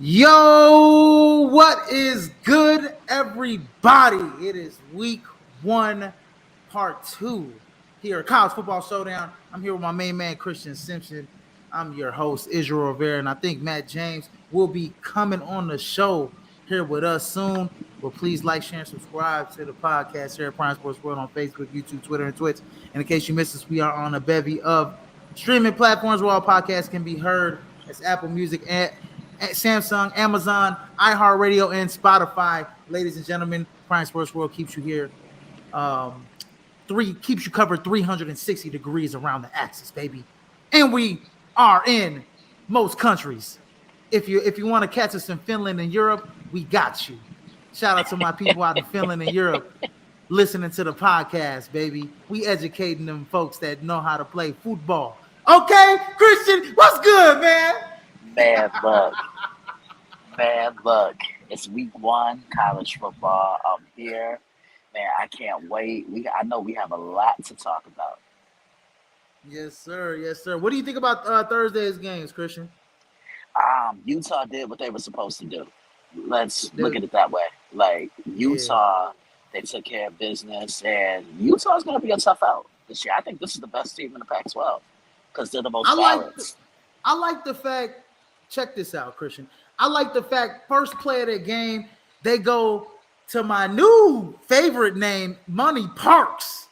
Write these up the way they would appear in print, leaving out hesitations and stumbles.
Yo, what is good, everybody? It is week one, part two here at College Football Showdown. I'm here with my main man, Christian Simpson. I'm your host, Israel Rivera, and I think Matt James will be coming on the show here with us soon. But please like, share, and subscribe to the podcast here at Prime Sports World on Facebook, YouTube, Twitter, and Twitch. And in case you missed us, we are on a bevy of streaming platforms where all podcasts can be heard. It's Apple Music and Samsung, Amazon, iHeartRadio, and Spotify. Ladies and gentlemen, Prime Sports World keeps you here. Keeps you covered 360 degrees around the axis, baby. And we are in most countries. If you want to catch us in Finland and Europe, we got you. Shout out to my people out in Finland and Europe listening to the podcast, baby. We educating them folks that know how to play football. Okay, Christian, what's good, man? Man, look. It's week one, college football. I'm here. Man, I can't wait. I know we have a lot to talk about. Yes, sir. Yes, sir. What do you think about Thursday's games, Christian? Utah did what they were supposed to do. Let's look at it that way. Like, Utah, they took care of business, and Utah's going to be a tough out this year. I think this is the best team in the Pac-12 because they're the most balanced. I like the fact, check this out, Christian. I like the fact, first play of the game, they go to my new favorite name, Money Parks.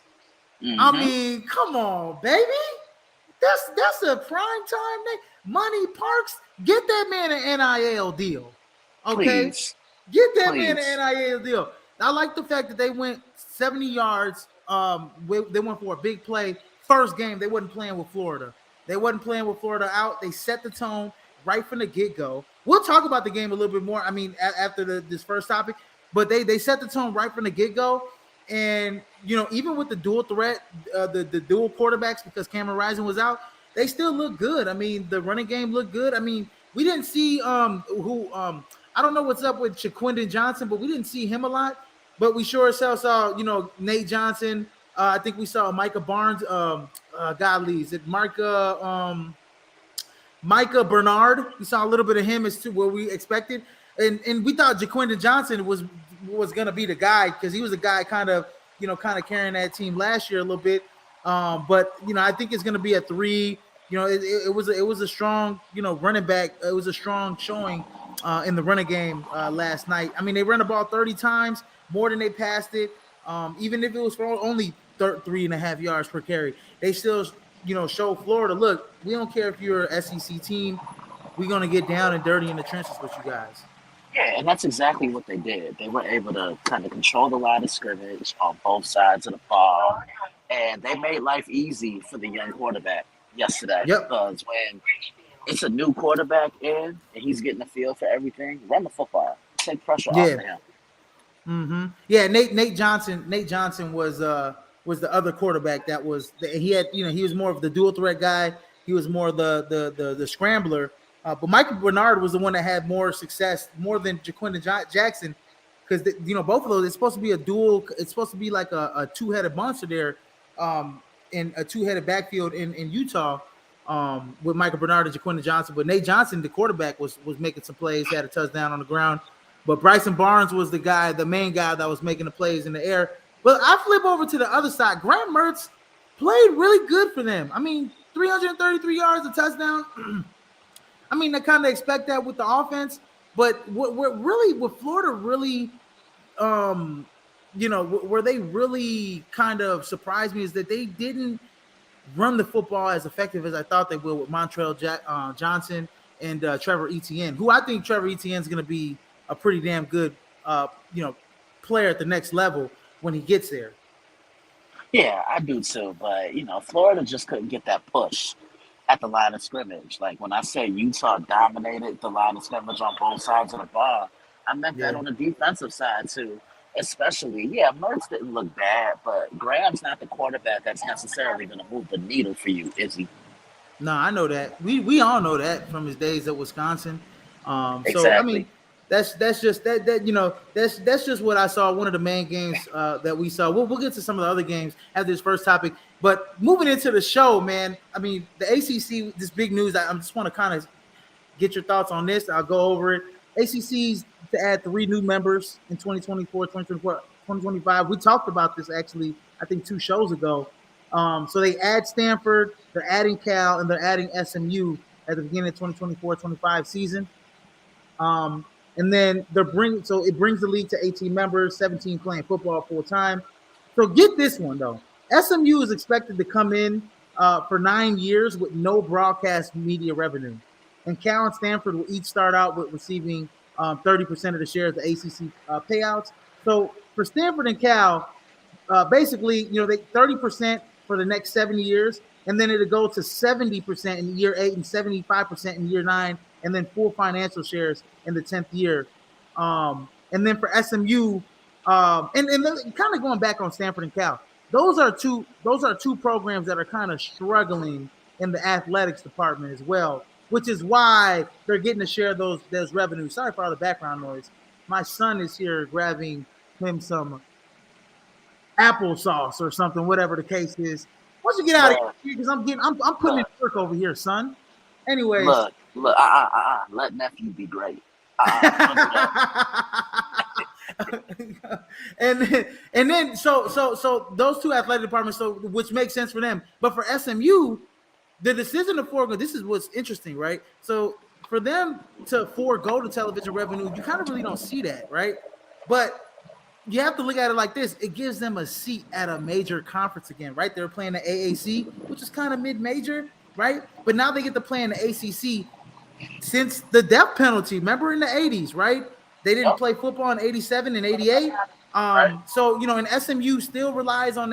Mm-hmm. I mean, come on, baby. That's a prime time name. Money Parks, get that man an NIL deal. Okay? Please. Get that man an NIL deal. I like the fact that they went 70 yards. They went for a big play. First game, they wasn't playing with Florida. They wasn't playing with Florida out. They set the tone right from the get-go. We'll talk about the game a little bit more, I mean, after this first topic. But they set the tone right from the get-go. And, you know, even with the dual threat, the dual quarterbacks, because Cameron Rising was out, they still look good. I mean, the running game looked good. I mean, we didn't see I don't know what's up with Shaquindon Johnson, but we didn't see him a lot. But we sure as hell saw, you know, Nate Johnson. I think we saw Micah Barnes. Is it Micah Bernard? We saw a little bit of him as to what we expected. And we thought Jaquindon Johnson was going to be the guy because he was a guy kind of carrying that team last year a little bit. But, you know, I think it's going to be a 3. You know, it was a strong, you know, running back. It was a strong showing in the running game last night. I mean, they ran the ball 30 times, more than they passed it. Even if it was for only 3.5 yards per carry, they still, you know, show Florida, look, we don't care if you're an SEC team. We're going to get down and dirty in the trenches with you guys. Yeah, and that's exactly what they did. They were able to kind of control the line of scrimmage on both sides of the ball, and they made life easy for the young quarterback yesterday. Yep. Because when it's a new quarterback in and he's getting the feel for everything, run the football. Take pressure off of him. Mm-hmm. Yeah, Nate Johnson was the other quarterback that was he had, you know, he was more of the dual threat guy. He was more the scrambler. But Michael Bernard was the one that had more success, more than Jaquindon Jackson, because you know both of those. It's supposed to be a dual. It's supposed to be like a two-headed monster there, in a two-headed backfield in Utah, with Michael Bernard and Jaquindon Johnson. But Nate Johnson, the quarterback, was making some plays. He had a touchdown on the ground. But Bryson Barnes was the main guy that was making the plays in the air. But I flip over to the other side. Graham Mertz played really good for them. I mean, 333 yards, a touchdown. I mean, I kind of expect that with the offense, but what Florida really, you know, where they really kind of surprised me is that they didn't run the football as effective as I thought they would with Montrell Johnson and Trevor Etienne, who I think Trevor Etienne is going to be a pretty damn good, you know, player at the next level when he gets there. Yeah, I do too, but, you know, Florida just couldn't get that push at the line of scrimmage. Like when I say Utah dominated the line of scrimmage on both sides of the ball, I meant that on the defensive side too. Especially, Mertz didn't look bad, but Graham's not the quarterback that's necessarily going to move the needle for you, is he? No, I know that. We all know that from his days at Wisconsin. Exactly. So I mean, that's just that you know that's just what I saw. One of the main games that we saw. We'll get to some of the other games after this first topic. But moving into the show, man. I mean, the ACC. This big news. I just want to kind of get your thoughts on this. I'll go over it. ACC's to add 3 new members in 2024, 2024, 2025. We talked about this actually, I think 2 shows ago. So they add Stanford, they're adding Cal, and they're adding SMU at the beginning of 2024-25 season. And then so it brings the league to 18 members, 17 playing football full time. So get this one though. SMU is expected to come in for 9 years with no broadcast media revenue. And Cal and Stanford will each start out with receiving 30% of the share of the ACC payouts. So for Stanford and Cal, basically, they 30% for the next 7 years, and then it'll go to 70% in year 8 and 75% in year 9, and then full financial shares in the 10th year. And then for SMU, and kind of going back on Stanford and Cal, those are two programs that are kind of struggling in the athletics department as well, which is why they're getting to share those revenues. Sorry for all the background noise. My son is here grabbing him some applesauce or something, whatever the case is. Once you get out of here, because I'm putting in work over here, son. Anyways, look, let nephew be great. and then so those two athletic departments, so which makes sense for them. But for SMU, the decision to forego, this is what's interesting, right? So for them to forego the television revenue, you kind of really don't see that, right? But you have to look at it like this. It gives them a seat at a major conference again, right? They're playing the AAC, which is kind of mid-major, right? But now they get to play in the ACC since the death penalty. Remember in the 80s, right? They didn't play football in 87 and 88. So, and SMU still relies on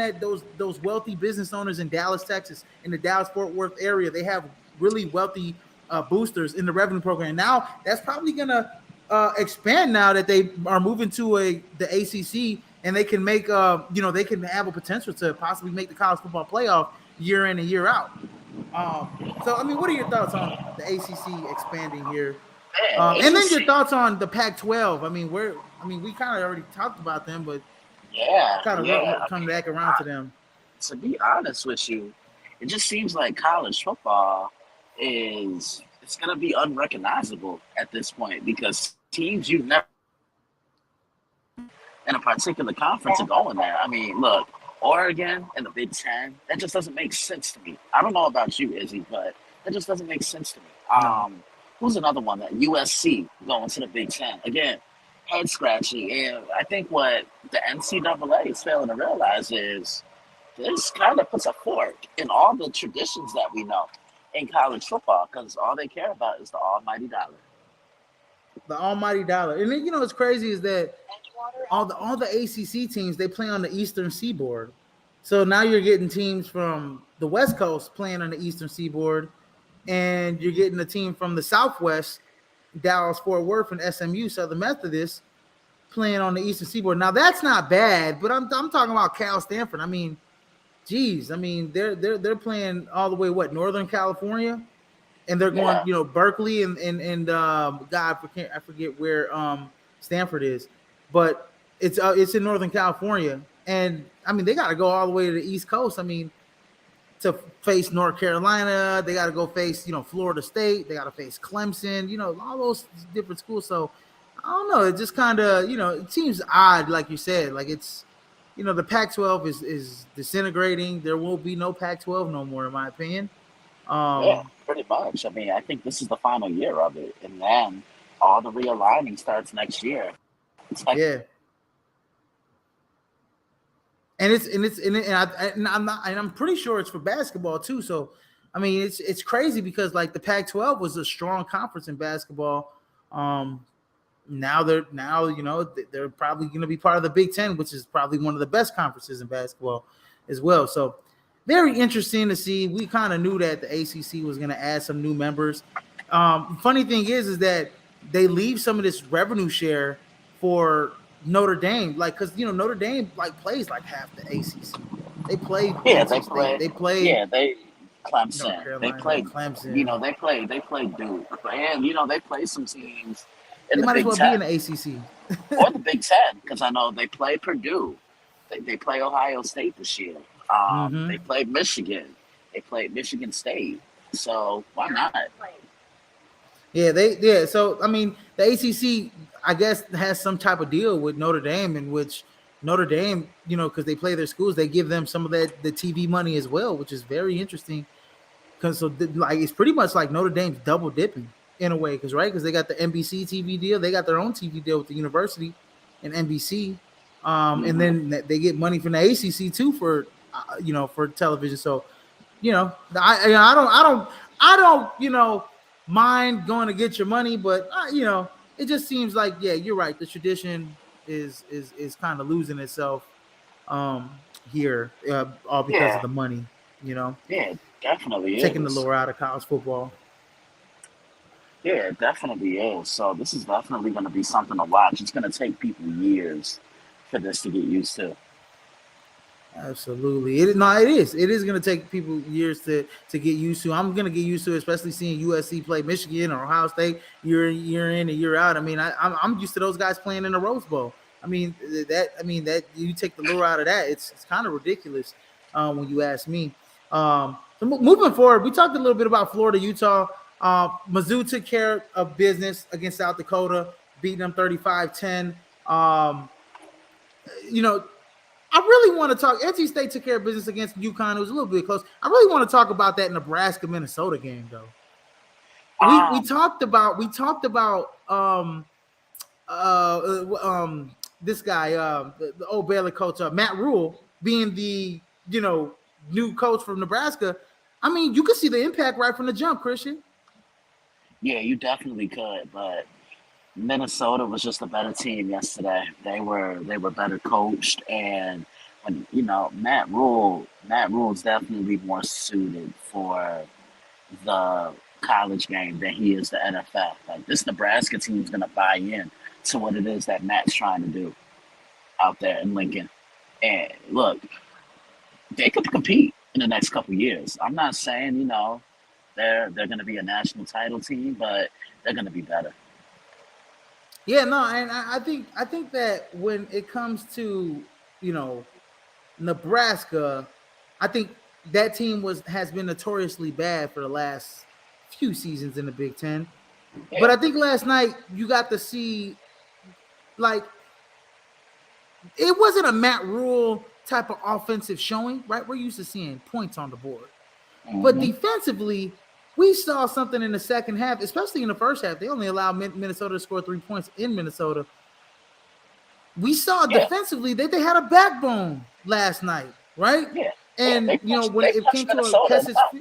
those wealthy business owners in Dallas, Texas, in the Dallas-Fort Worth area. They have really wealthy boosters in the revenue program. Now, that's probably going to expand now that they are moving to the ACC, and they can make they can have a potential to possibly make the college football playoff year in and year out. So I mean, what are your thoughts on the ACC expanding here? And then your thoughts on the Pac-12. I mean, we kind of already talked about them, but come back around to them. To be honest with you, it just seems like college football it's going to be unrecognizable at this point because teams you've never in a particular conference are going there. I mean, look, Oregon and the Big Ten, that just doesn't make sense to me. I don't know about you, Izzy, but that just doesn't make sense to me. Who's another one? That USC going to the Big Ten. Again, head scratching. And I think what the NCAA is failing to realize is this kind of puts a fork in all the traditions that we know in college football because all they care about is the almighty dollar. The almighty dollar. And then, what's crazy is that all the ACC teams, they play on the Eastern Seaboard. So now you're getting teams from the West Coast playing on the Eastern Seaboard, and you're getting a team from the Southwest, Dallas, Fort Worth, and SMU, Southern Methodist, playing on the Eastern Seaboard. Now that's not bad, but I'm talking about Cal, Stanford. I mean, geez, they're playing all the way Northern California, and they're going Berkeley and God, I forget where Stanford is, but it's in Northern California, and they got to go all the way to the East Coast. To face North Carolina, they got to go face Florida State, they got to face Clemson, all those different schools. So I don't know, it just kind of it seems odd, like you said, like it's the Pac-12 is disintegrating. There will be no Pac-12 no more, in my opinion. Pretty much. I think this is the final year of it, and then all the realigning starts next year. And I'm pretty sure it's for basketball too. So, it's crazy because like the Pac-12 was a strong conference in basketball. Now they're probably going to be part of the Big Ten, which is probably one of the best conferences in basketball as well. So very interesting to see. We kind of knew that the ACC was going to add some new members. Funny thing is that they leave some of this revenue share for Notre Dame, because Notre Dame plays like half the ACC. They play Clemson. They play Clemson. They play Duke, and they play some teams. They might as well be in the ACC or the Big Ten because I know they play Purdue. They play Ohio State this year. They played Michigan. They played Michigan State. So why not? So the ACC, I guess, has some type of deal with Notre Dame, in which Notre Dame, because they play their schools, they give them some of that the TV money as well, which is very interesting. Because like it's pretty much like Notre Dame's double dipping in a way, because they got the NBC TV deal, they got their own TV deal with the university and NBC, and Hmm. then they get money from the ACC too for television. So I don't mind going to get your money, but it just seems like, yeah, you're right. The tradition is kind of losing itself here, all because of Yeah, the money. You know, yeah, it definitely taking the is. lure out of college football. Yeah, it definitely is. So this is definitely going to be something to watch. It's going to take people years for this to get used to. Absolutely. It is going to take people years to get used to. I'm going to get used to it, especially seeing USC play Michigan or Ohio State year in and year out. I mean, I'm used to those guys playing in the Rose Bowl. I mean that you take the lure out of that. It's kind of ridiculous when you ask me. So moving forward, we talked a little bit about Florida, Utah. Mizzou took care of business against South Dakota, beating them 35-10. You know, I really want to talk. NC State took care of business against UConn. It was a little bit close. I really want to talk about that Nebraska Minnesota game, though. We Um, talked about this guy, the old Baylor coach, Matt Rule, being the new coach from Nebraska. I mean, you could see the impact right from the jump, Christian. yeah, you definitely could, but Minnesota was just a better team yesterday. They were better coached, and when Matt Rule is definitely more suited for the college game than he is the NFL. Like this Nebraska team is gonna buy in to what it is that Matt's trying to do out there in Lincoln. And look, they could compete in the next couple years. I'm not saying they're gonna be a national title team, but they're gonna be better. Yeah, no, and I think that when it comes to you know Nebraska, I think that team has been notoriously bad for the last few seasons in the Big Ten. But Yeah, I think last night you got to see, like, it wasn't a Matt Rule type of offensive showing, right? We're used to seeing points on the board. But hmm, defensively, we saw something in the second half, especially in the first half. They only allowed Minnesota to score 3 points in Minnesota. We saw yeah, defensively that they had a backbone last night, right? yeah, yeah. And They punched when they it punched came to a Minnesota in the Kessis, mouth.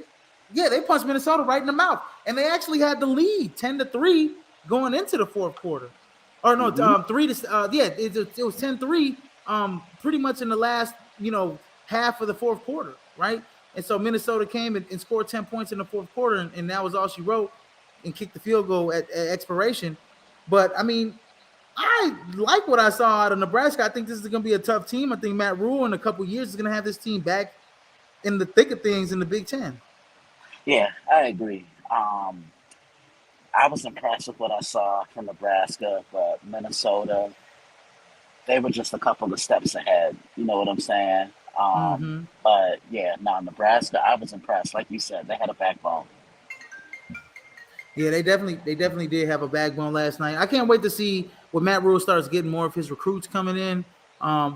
yeah, they punched Minnesota right in the mouth, and they actually had the lead 10-3 going into the fourth quarter. Or no, Hmm. three to yeah, it was 10-3, pretty much in the last half of the fourth quarter, right? And so Minnesota came and scored 10 points in the fourth quarter, and that was all she wrote, and kicked the field goal at expiration. But I mean, I like what I saw out of Nebraska. I think this is going to be a tough team. I think Matt Rule in a couple years is going to have this team back in the thick of things in the Big Ten. Yeah, I agree. I was impressed with what I saw from Nebraska, but Minnesota, they were just a couple of steps ahead. You know what I'm saying? Mm-hmm. But yeah, no, Nebraska, I was impressed. Like you said, they had a backbone. Yeah, they definitely did have a backbone last night. I can't wait to see when Matt Rule starts getting more of his recruits coming in.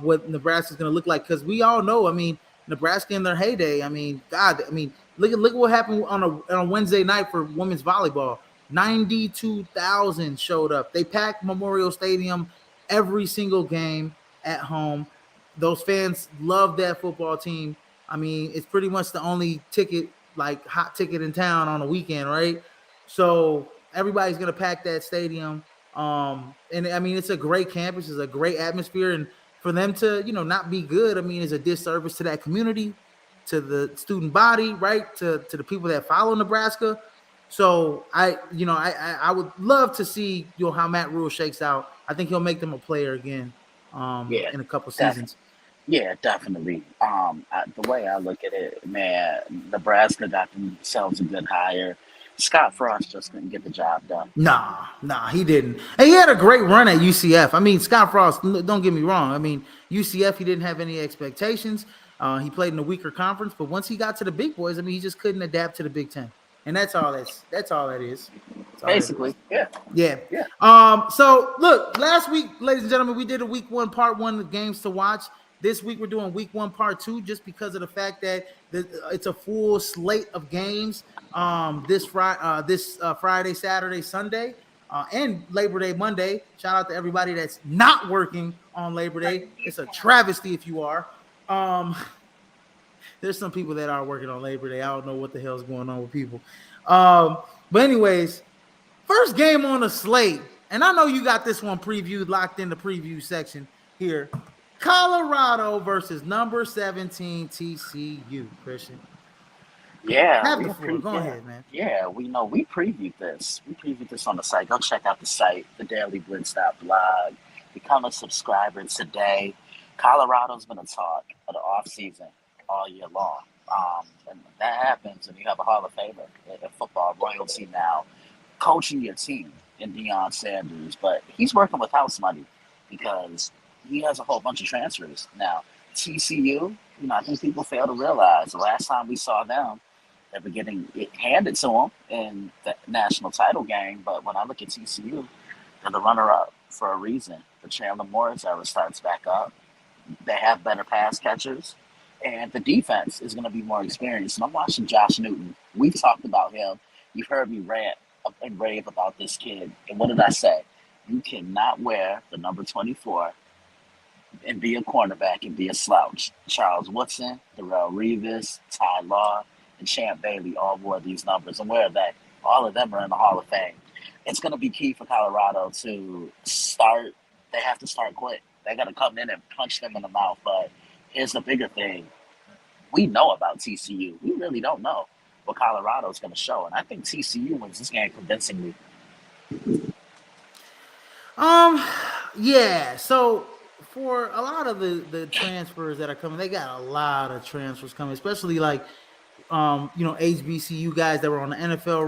What Nebraska's going to look like, because we all know. I mean, Nebraska in their heyday. I mean, God. I mean, look at what happened on a Wednesday night for women's volleyball. 92,000 showed up. They packed Memorial Stadium every single game at home. Those fans love that football team. I mean, it's pretty much the only ticket, like hot ticket in town on a weekend, right? So everybody's gonna pack that stadium. And I mean, it's a great campus, it's a great atmosphere, and for them to not be good, I mean, it's a disservice to that community, to the student body, right? To the people that follow Nebraska. So I would love to see how Matt Rule shakes out. I think he'll make them a player again Yeah, in a couple definitely. seasons. Yeah, definitely. The way I look at it, man, Nebraska got themselves a good hire. Scott Frost just couldn't get the job done. Nah, he didn't. And he had a great run at UCF. I mean, Scott Frost, don't get me wrong. I mean, UCF, he didn't have any expectations. He played in a weaker conference, but once he got to the big boys, I mean, he just couldn't adapt to the Big Ten. and that's all that is. That's all that Basically, is. yeah, Yeah. yeah, So look, last week, ladies and gentlemen, we did a week one, part one games to watch. This week we're doing week one, part two, just because of the fact that it's a full slate of games. This Friday, Saturday, Sunday, and Labor Day Monday. Shout out to everybody that's not working on Labor Day. It's a travesty if you are. Um, there's some people that are working on Labor Day. I don't know what the hell's going on with people. But anyways, first game on the slate, and I know you got this one previewed, locked in the preview section here. Colorado versus number 17 TCU. Christian, yeah. have the floor. Go ahead, man. Yeah. We know we previewed this. We previewed this on the site. Go check out the site, the Daily Blitz blog. Become a subscriber today. Colorado's been a talk of the off season all year long. And that happens when you have a Hall of Famer in football royalty now coaching your team in Deion Sanders, but he's working with house money because he has a whole bunch of transfers. Now, TCU, I think people fail to realize the last time we saw them, they were getting it handed to them in the national title game. But when I look at TCU, they're the runner up for a reason. The Chandler Morris era starts back up. They have better pass catchers, and the defense is going to be more experienced. And I'm watching Josh Newton. We've talked about him. You've heard me rant and rave about this kid. And what did I say? You cannot wear the number 24 and be a cornerback and be a slouch. Charles Woodson, Darrell Revis, Ty Law, and Champ Bailey all wore these numbers. And where are they? All of them are in the Hall of Fame. It's going to be key for Colorado to start. They have to start quick. They got to come in and punch them in the mouth. But here's the bigger thing. We know about TCU. We really don't know what Colorado's going to show. And I think TCU wins this game convincingly. Um, yeah. So for a lot of the transfers that are coming, they got a lot of transfers coming, especially like HBCU guys that were on the NFL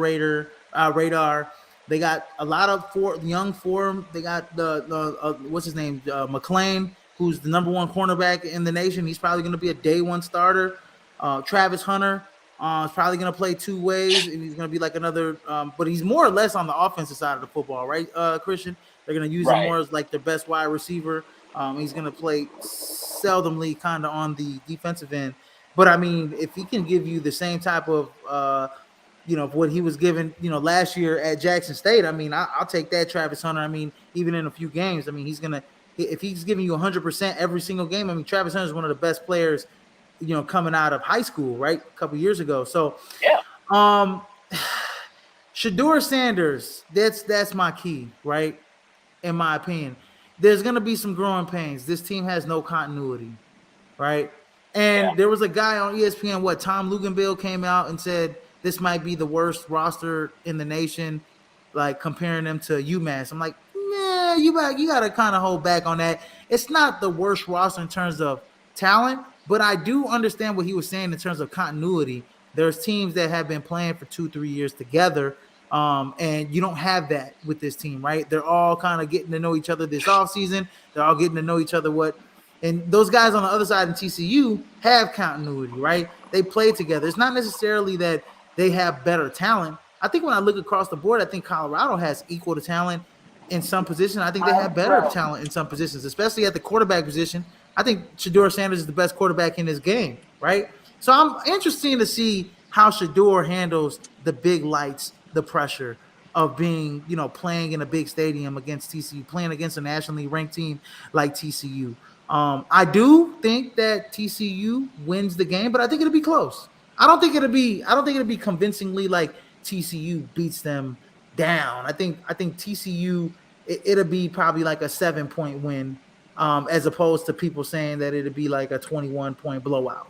radar. They got a lot of young form. They got the what's his name, McClain, who's the number one cornerback in the nation. He's probably going to be a day one starter. Travis Hunter is probably going to play two ways, and he's going to be like another. But he's more or less on the offensive side of the football, right, Christian? They're going to use him Right. more as like their best wide receiver. He's going to play seldomly kind of on the defensive end. But I mean, if he can give you the same type of what he was given, last year at Jackson State, I mean, I'll take that, Travis Hunter. I mean, even in a few games, I mean, if he's giving you 100% every single game, I mean, Travis Hunter is one of the best players, coming out of high school, right? A couple years ago. So, Yeah. Shedeur Sanders, that's my key, right? In my opinion, there's going to be some growing pains. This team has no continuity, right? Yeah. And there was a guy on ESPN, Tom Luganbill came out and said this might be the worst roster in the nation, like comparing them to UMass. I'm like, nah, you got to kind of hold back on that. It's not the worst roster in terms of talent, but I do understand what he was saying in terms of continuity. There's teams that have been playing for 2-3 years together, and you don't have that with this team, right? They're all kind of getting to know each other this offseason. They're all getting to know each other. And those guys on the other side in TCU have continuity, right? They play together. It's not necessarily that they have better talent. I think when I look across the board, I think Colorado has equal to talent in some positions. I think they have better talent in some positions, especially at the quarterback position. I think Shedeur Sanders is the best quarterback in this game, right? So I'm interested to see how Shedeur handles the big lights, the pressure of being, playing in a big stadium against TCU, playing against a nationally ranked team like TCU. I do think that TCU wins the game, but I think it'll be close. I don't think it'll be convincingly like TCU beats them down. I think TCU it'll be probably like a 7-point win, as opposed to people saying that it'll be like a 21-point blowout.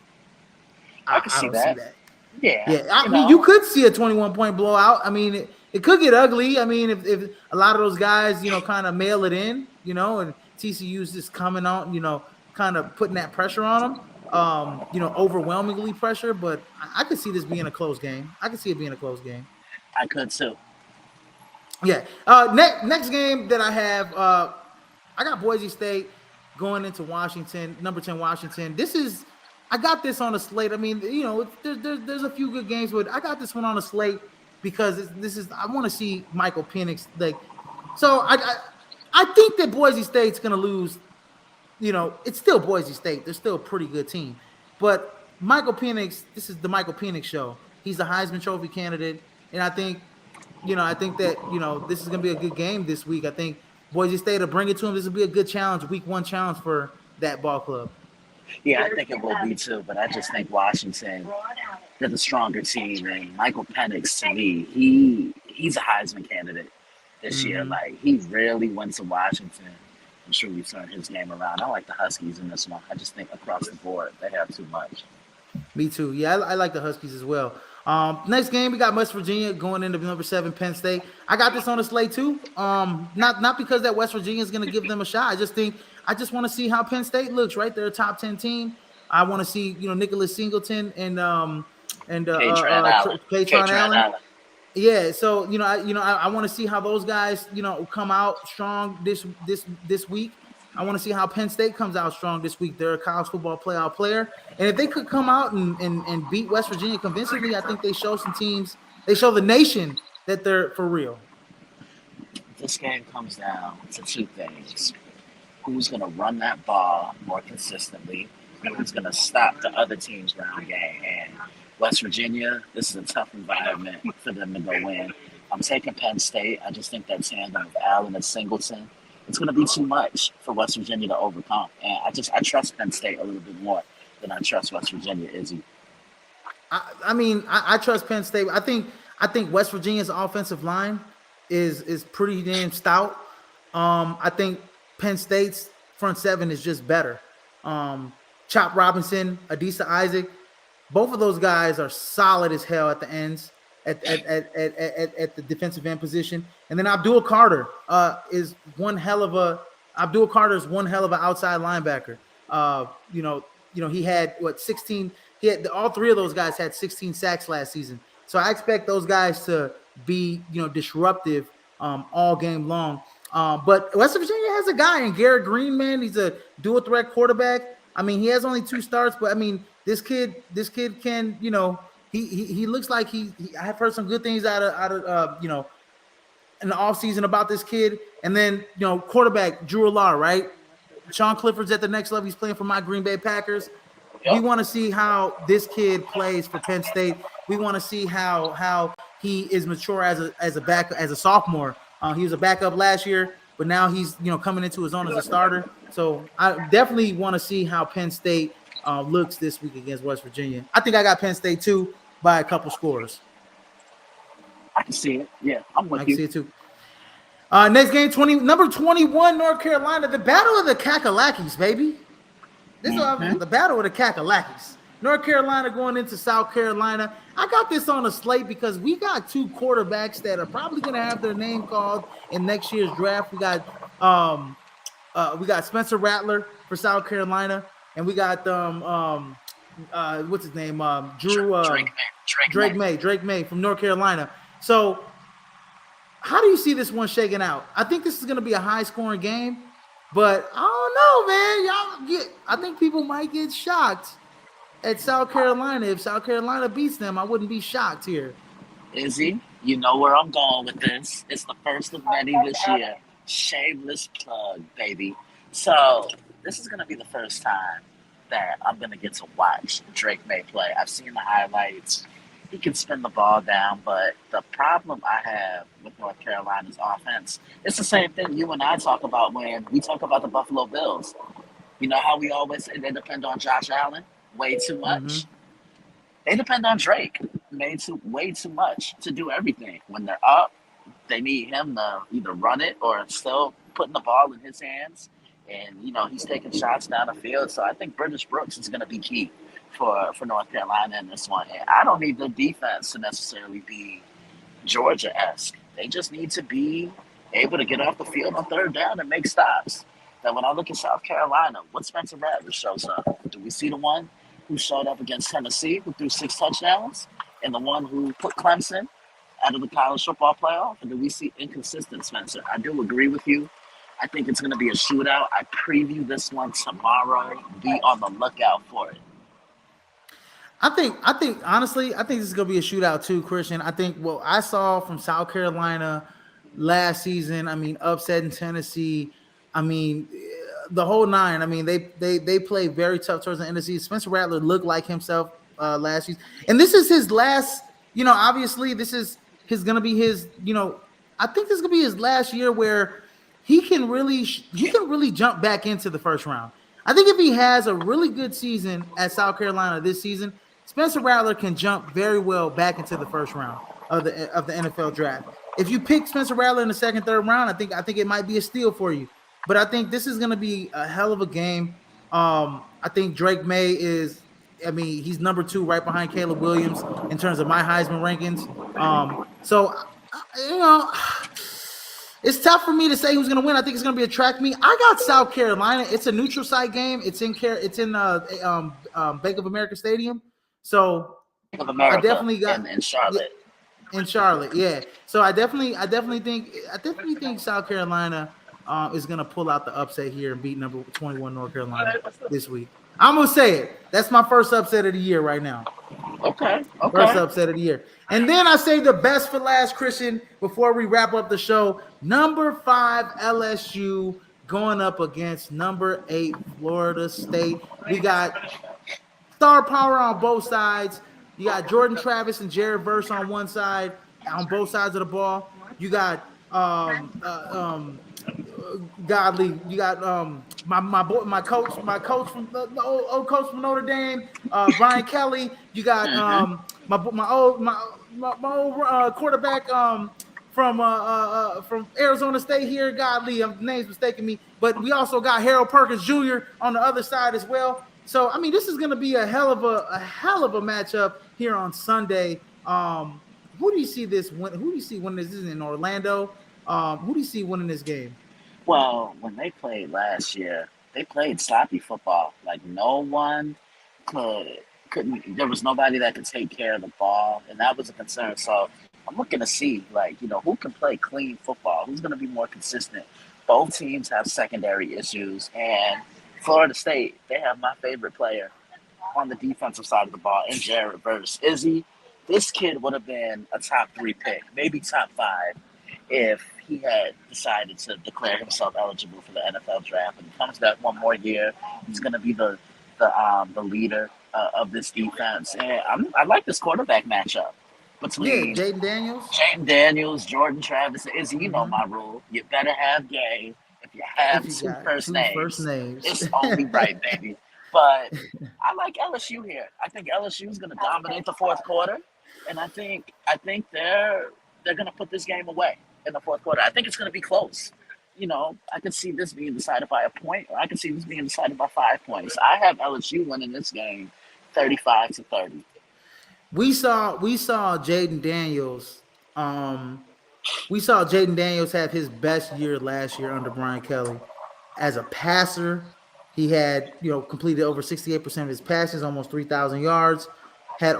I can I see don't see that. that. Yeah. Yeah, I mean, you could see a 21-point blowout. I mean, it could get ugly. I mean, if a lot of those guys, kind of mail it in, and TCU's just coming on, kind of putting that pressure on them, overwhelmingly pressure. But I could see this being a close game. I could see it being a close game. I could too. Yeah. Next game that I have, I got Boise State going into Washington, number 10 Washington. I got this on a slate. I mean, there's a few good games, but I got this one on a slate. because this is I want to see Michael Penix like. So I think that Boise State's going to lose. It's still Boise State. They're still a pretty good team, but Michael Penix. This is the Michael Penix show. He's the Heisman Trophy candidate, and I think that this is going to be a good game this week. I think Boise State will bring it to him. This will be a good challenge, week 1 challenge for that ball club. Yeah, I think it will be too, but I just think Washington, they're the stronger team, and Michael Penix, to me, he's a Heisman candidate this year. Mm-hmm. Like, he really went to Washington and truly turned his game around. I like the Huskies in this one. I just think across the board, they have too much. Me too. Yeah, I like the Huskies as well. Next game, we got West Virginia going into number 7 Penn State. I got this on the slate too. Not because that West Virginia is going to give them a shot. I just want to see how Penn State looks. Right, they're a top 10 team. I want to see Nicholas Singleton and Katron Allen. Yeah, so I want to see how those guys come out strong this week. I want to see how Penn State comes out strong this week. They're a college football playoff player. And if they could come out and beat West Virginia convincingly, I think they show the nation that they're for real. This game comes down to 2 things. Who's going to run that ball more consistently, and who's going to stop the other team's ground game. And West Virginia, this is a tough environment for them to go in. I'm taking Penn State. I just think that tandem of Allen and Singleton, it's going to be too much for West Virginia to overcome. And I trust Penn State a little bit more than I trust West Virginia, Izzy. I trust Penn State. I think West Virginia's offensive line is pretty damn stout. I think Penn State's front 7 is just better. Chop Robinson, Adisa Isaac, both of those guys are solid as hell at the ends. At the defensive end position, and then Abdul Carter is one hell of an outside linebacker. He had 16. He had all 3 of those guys had 16 sacks last season. So I expect those guys to be disruptive all game long. But West Virginia has a guy in Garrett Green, man. He's a dual threat quarterback. I mean, he has only 2 starts, but I mean, this kid can He looks like I have heard some good things out of in the offseason about this kid. And then quarterback Drew Allar, right? Sean Clifford's at the next level. He's playing for my Green Bay Packers. Yep. We want to see how this kid plays for Penn State. We want to see how he is mature as a sophomore. He was a backup last year, but now he's coming into his own as a starter. So I definitely want to see how Penn State looks this week against West Virginia. I think I got Penn State too by a couple scores. I can see it. Yeah, I'm with you. I can see it too. Next game, number 21, North Carolina. The Battle of the Kakalakis, baby. This is the Battle of the Kakalakis. North Carolina going into South Carolina. I got this on a slate because we got 2 quarterbacks that are probably going to have their name called in next year's draft. We got Spencer Rattler for South Carolina. And we got what's his name? Drake May from North Carolina. So how do you see this one shaking out? I think this is going to be a high-scoring game, but I don't know, man. I think people might get shocked at South Carolina. If South Carolina beats them, I wouldn't be shocked here. Izzy, you know where I'm going with this. It's the first of many this year. Shameless plug, baby. So this is going to be the first time that I'm going to get to watch Drake May play. I've seen the highlights. He can spin the ball down, but the problem I have with North Carolina's offense, it's the same thing you and I talk about when we talk about the Buffalo Bills. You know how we always say they depend on Josh Allen way too much? Mm-hmm. They depend on Drake way too much to do everything. When they're up, they need him to either run it or still putting the ball in his hands. And, he's taking shots down the field. So I think British Brooks is going to be key for North Carolina in this one. And I don't need the defense to necessarily be Georgia-esque. They just need to be able to get off the field on 3rd down and make stops. Now, when I look at South Carolina, what Spencer Rattler shows up? Do we see the one who showed up against Tennessee, who threw 6 touchdowns, and the one who put Clemson out of the college football playoff? Or do we see inconsistent Spencer? I do agree with you. I think it's going to be a shootout. I preview this one tomorrow. Be on the lookout for it. I think honestly, I think this is gonna be a shootout too, Christian. I think what I saw from South Carolina last season, I mean, upsetting Tennessee, I mean, the whole nine. I mean, they play very tough towards the end of the season. Spencer Rattler looked like himself last season, and this is his last. Obviously, this is his gonna be his. I think this is gonna be his last year where he can really jump back into the first round. I think if he has a really good season at South Carolina this season, Spencer Rattler can jump very well back into the first round of the NFL draft. If you pick Spencer Rattler in the second, third round, I think it might be a steal for you. But I think this is going to be a hell of a game. I think Drake May is. I mean, he's number two, right behind Caleb Williams in terms of my Heisman rankings. So you know, it's tough for me to say who's going to win. I think it's going to be a track meet. I got South Carolina. It's a neutral site game. It's in Bank of America Stadium. So Of I America definitely got in Charlotte. in Charlotte. Yeah. So I definitely think South Carolina is going to pull out the upset here and beat number 21 North Carolina this week. I'm gonna say it. That's my first upset of the year right now. Okay. First upset of the year. And then I say the best for last, Christian, before we wrap up the show. Number 5 LSU going up against number 8 Florida State. We got star power on both sides. You got Jordan Travis and Jared Verse on one side, on both sides of the ball. You got Godly. You got my coach from the old coach from Notre Dame, Brian Kelly. You got my old quarterback from Arizona State here. Godly, the name's mistaking me, but we also got Harold Perkins Jr. on the other side as well. So I mean, this is going to be a hell of a matchup here on Sunday. Who do you see this win? Who do you see winning this? This is in Orlando. Who do you see winning this game? Well, when they played last year, they played sloppy football. Like no one couldn't. There was nobody that could take care of the ball, and that was a concern. So I'm looking to see, who can play clean football, who's going to be more consistent. Both teams have secondary issues, and Florida State, they have my favorite player on the defensive side of the ball in Jared Verse. This kid would have been a top 3 pick, maybe top 5, if he had decided to declare himself eligible for the NFL draft. When he comes back one more year, he's going to be the leader of this defense. And I like this quarterback matchup between Jaden Daniels, Jordan Travis, and Izzy. You know Mm-hmm. my rule. You better have game. If you have If you two got first two names, first names. it's only right, baby. But I like LSU here. I think LSU is going to dominate the fourth quarter, and I think they're going to put this game away in the fourth quarter. I think it's going to be close. I could see this being decided by a point, or I could see this being decided by 5 points. I have LSU winning this game 35-30. We saw Jaden Daniels. We saw Jaden Daniels have his best year last year under Brian Kelly. As a passer, he had completed over 68% of his passes, almost 3,000 yards. Had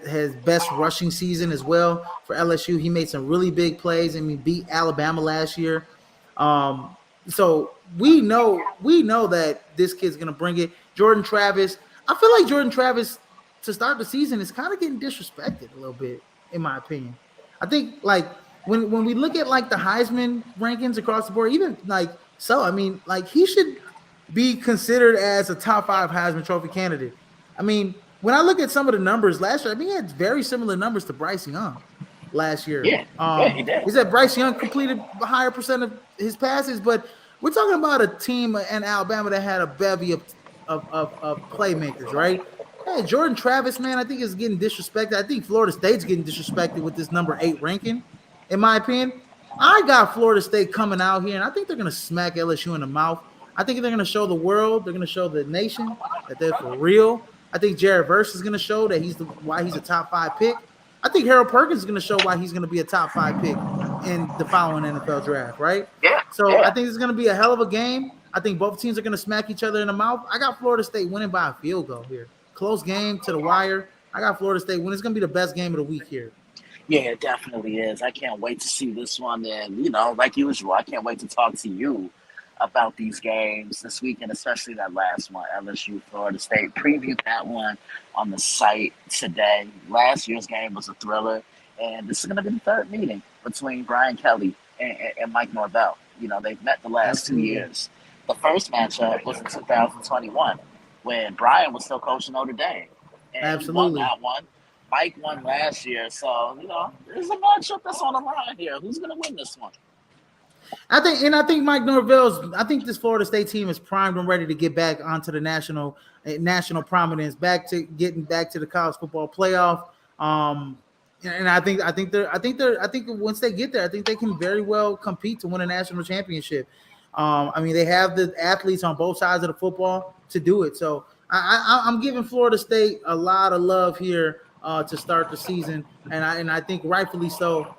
his best rushing season as well for LSU. He made some really big plays. I mean, beat Alabama last year. So we know that this kid's gonna bring it. Jordan Travis. I feel like Jordan Travis to start the season is kind of getting disrespected a little bit, in my opinion. I think when we look at the Heisman rankings across the board, he should be considered as a top 5 Heisman Trophy candidate. I mean, when I look at some of the numbers last year, I mean, he had very similar numbers to Bryce Young last year. Yeah, he did. He said Bryce Young completed a higher percent of his passes, but we're talking about a team in Alabama that had a bevy of playmakers, right? Hey, Jordan Travis, man, I think is getting disrespected. I think Florida State's getting disrespected with this number 8 ranking, in my opinion. I got Florida State coming out here, and I think they're going to smack LSU in the mouth. I think they're going to show the world, they're going to show the nation that they're for real. I think Jared Verse is going to show that why he's a top 5 pick. I think Harold Perkins is going to show why he's going to be a top 5 pick in the following NFL draft, right? Yeah. So yeah. I think it's going to be a hell of a game. I think both teams are going to smack each other in the mouth. I got Florida State winning by a field goal here. Close game to the wire. I got Florida State winning. It's going to be the best game of the week here. Yeah, it definitely is. I can't wait to see this one. And, like usual, I can't wait to talk to you about these games this weekend, especially that last one, LSU Florida State. Previewed that one on the site today. Last year's game was a thriller, and this is going to be the third meeting between Brian Kelly and Mike Norvell. You know, they've met the last 2 Absolutely. years. The first matchup was in 2021 when Brian was still coaching Notre Dame, and he won Absolutely. that one. Mike won last year, so you know there's a matchup that's on the line here. Who's going to win this one? I think Mike Norvell's. I think this Florida State team is primed and ready to get back onto the national prominence, getting back to the college football playoff. And I think once they get there, I think they can very well compete to win a national championship. I mean, they have the athletes on both sides of the football to do it. So I'm giving Florida State a lot of love here to start the season, and I think rightfully so.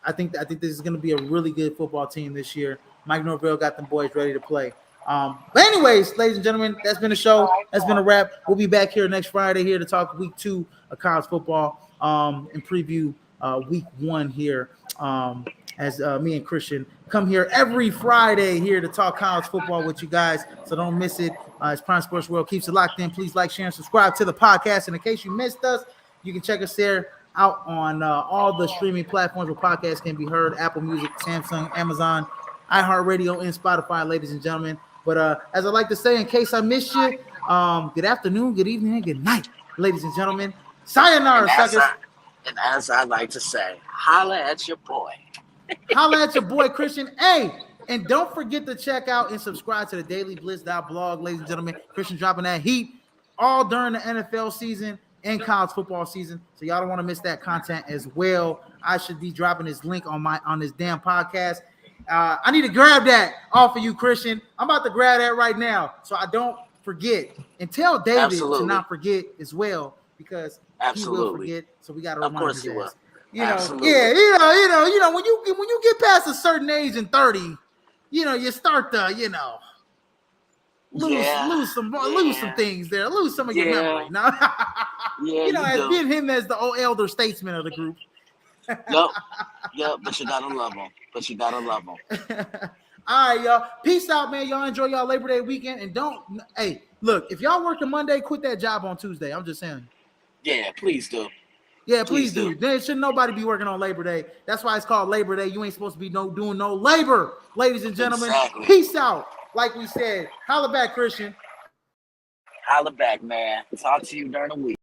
I think this is going to be a really good football team this year. Mike Norvell got them boys ready to play. But anyways, ladies and gentlemen, that's been a show. That's been a wrap. We'll be back here next Friday here to talk week 2 of college football and preview week 1 here as me and Christian come here every Friday here to talk college football with you guys. So don't miss it. As Prime Sports World keeps it locked in, please like, share, and subscribe to the podcast. And in case you missed us, you can check us there out on all the streaming platforms where podcasts can be heard: Apple Music, Samsung, Amazon, iHeartRadio, and Spotify, ladies and gentlemen. But as I like to say, in case I missed you, good afternoon, good evening, and good night, ladies and gentlemen. Sayonara, suckers. And as I like to say, holla at your boy. Holla at your boy, Christian. Hey, and don't forget to check out and subscribe to the dailyblitz.blog, ladies and gentlemen. Christian dropping that heat all during the NFL season and college football season, so y'all don't want to miss that content as well. I should be dropping this link on this damn podcast. I need to grab that off of you, Christian. I'm about to grab that right now, so I don't forget. And tell David to not forget as well, because he will forget. So we got to remind him. Of course he will. When you get past a certain age in 30, you start to lose some things there, lose some of your memory. No? As being him as the old elder statesman of the group. Yep, but you gotta love him. All right, y'all. Peace out, man. Y'all enjoy y'all Labor Day weekend, and look, if y'all working Monday, quit that job on Tuesday. I'm just saying. Yeah, please do. Yeah, please do. There should nobody be working on Labor Day. That's why it's called Labor Day. You ain't supposed to be doing no labor, ladies and gentlemen. Exactly. Peace out. Like we said, holla back, Christian. Holla back, man. Talk to you during the week.